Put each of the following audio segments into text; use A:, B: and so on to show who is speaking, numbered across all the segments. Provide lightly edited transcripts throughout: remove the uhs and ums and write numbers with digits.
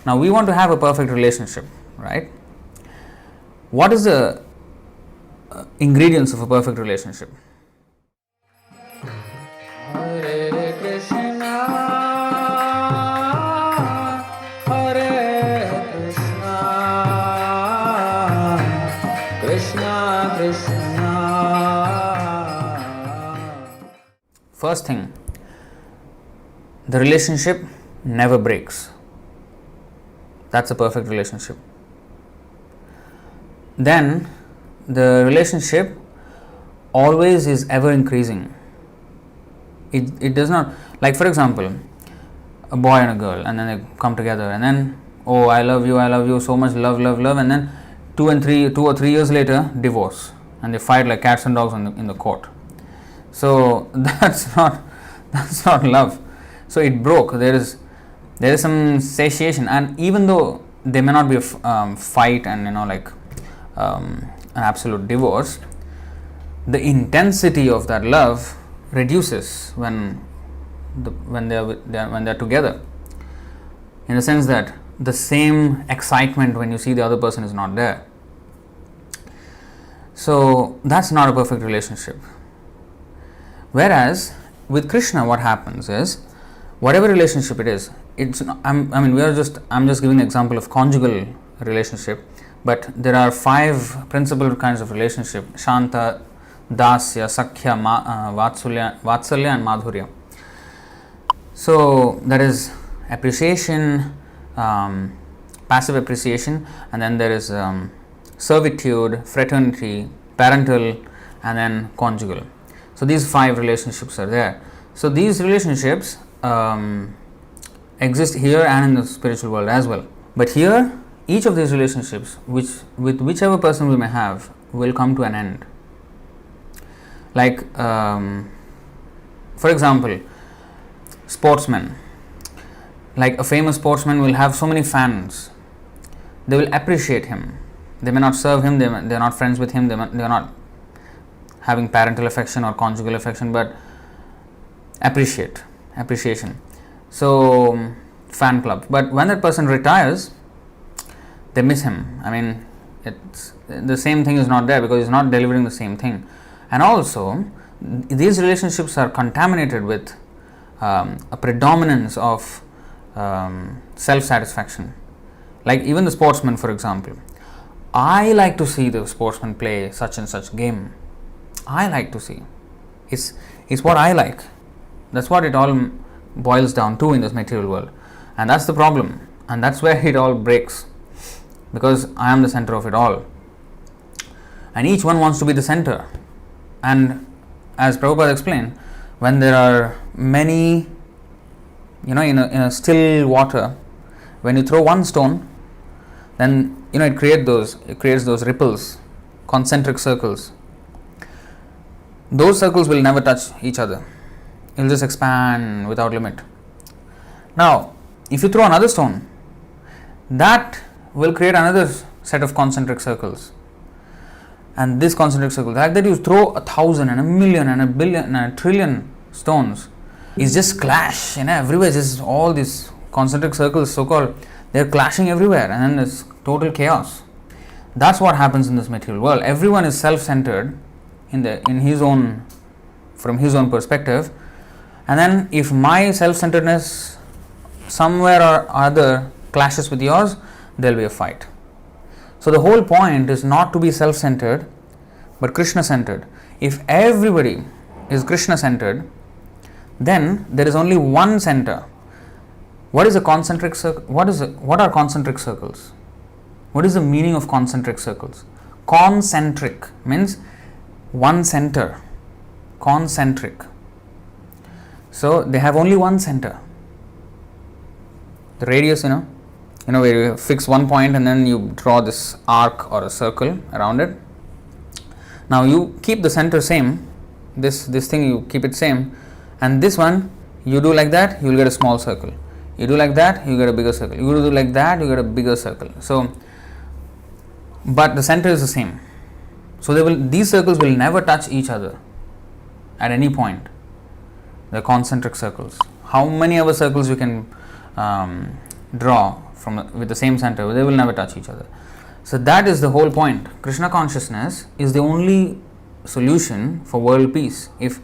A: Now we want to have a perfect relationship, right? What is the ingredients of a perfect relationship?
B: Hare Krishna, Hare Krishna, Krishna Krishna.
A: First thing, the relationship never breaks. That's a perfect relationship. Then the relationship always is ever increasing. It does not, like for example, a boy and a girl, and then they come together, and then, oh, I love you, so much, love, and then 2 or 3 years later, divorce, and they fight like cats and dogs in the court. So that's not love. So it broke. There is some satiation, and even though there may not be a fight and an absolute divorce, the intensity of that love reduces when they're together, in the sense that the same excitement when you see the other person is not there. So that's not a perfect relationship. Whereas with Krishna, what happens is, whatever relationship it is, I'm just giving an example of conjugal relationship, but there are 5 principal kinds of relationship: Shanta, Dāsa, Sakhya, Vatsalya and Madhurya. So that is appreciation, passive appreciation, and then there is servitude, fraternity, parental, and then conjugal. So these 5 relationships are there. So these relationships exist here and in the spiritual world as well. But here, each of these relationships, with whichever person we may have, will come to an end. Like, for example, sportsmen. Like a famous sportsman will have so many fans. They will appreciate him. They may not serve him, they are not friends with him, they are not having parental affection or conjugal affection, but appreciation. So, fan club. But when that person retires, they miss him. I mean, the same thing is not there because he's not delivering the same thing. And also, these relationships are contaminated with a predominance of self-satisfaction. Like even the sportsman, for example. I like to see the sportsman play such and such game. I like to see. It's what I like. That's what it all boils down to in this material world. And that's the problem. And that's where it all breaks. Because I am the center of it all. And each one wants to be the center. And as Prabhupada explained, when there are many, in a still water, when you throw one stone, then it creates those ripples, concentric circles. Those circles will never touch each other. It will just expand without limit. Now, if you throw another stone, that will create another set of concentric circles. And this concentric circle, the fact that you throw 1,000 and 1,000,000 and 1,000,000,000 and 1,000,000,000,000 stones is just clash, everywhere. Just all these concentric circles, so-called, they're clashing everywhere, and then there's total chaos. That's what happens in this material world. Everyone is self-centered from his own perspective, and then if my self-centeredness somewhere or other clashes with yours, there'll be a fight. So the whole point is not to be self-centered, but Krishna-centered. If everybody is Krishna-centered, then there is only one center. What is a concentric circle? What are concentric circles? What is the meaning of concentric circles? Concentric means one center. Concentric. So they have only one center. The radius, where you fix one point and then you draw this arc or a circle around it. Now you keep the center same. This thing you keep it same, and this one you do like that, you will get a small circle. You do like that, you get a bigger circle. You do like that, you get a bigger circle. So, but the center is the same. So these circles will never touch each other at any point. The concentric circles. How many other circles you can draw with the same center, they will never touch each other. So that is the whole point. Krishna consciousness is the only solution for world peace. If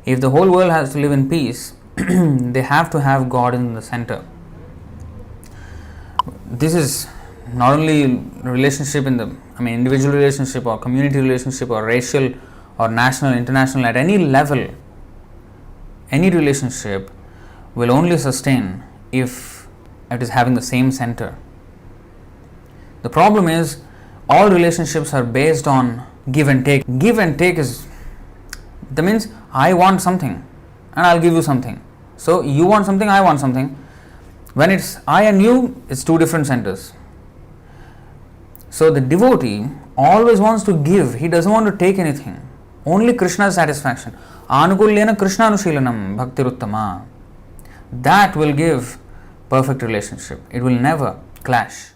A: the whole world has to live in peace, they have to have God in the center. This is not only relationship individual relationship or community relationship or racial or national, international, at any level. Any relationship will only sustain if it is having the same center. The problem is all relationships are based on give and take. Give and take that means I want something and I'll give you something. So you want something, I want something. When it's I and you, it's two different centers. So the devotee always wants to give. He doesn't want to take anything. Only Krishna's satisfaction. Anukulyena Krishna Anushilanam Bhaktiruttama. That will give perfect relationship. It will never clash.